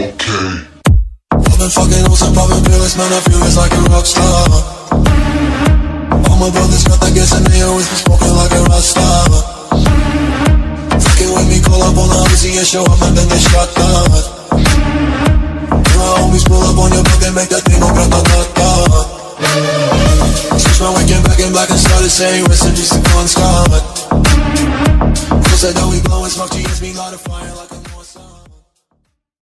Okay. I've been fucking hoes and popping pills, man, I feel just like a rock star. All my brothers got that gas and they always been smoking like a rock star. Fucking with me, call up on the Uzi and show up and then get shot down. My homies pull up on your block and make that thing go grata-ta-ta. Switch my weekend back in black and started saying rest in peace to Bon Scott. Cause I know we blowing smoke, GS me light a fire like a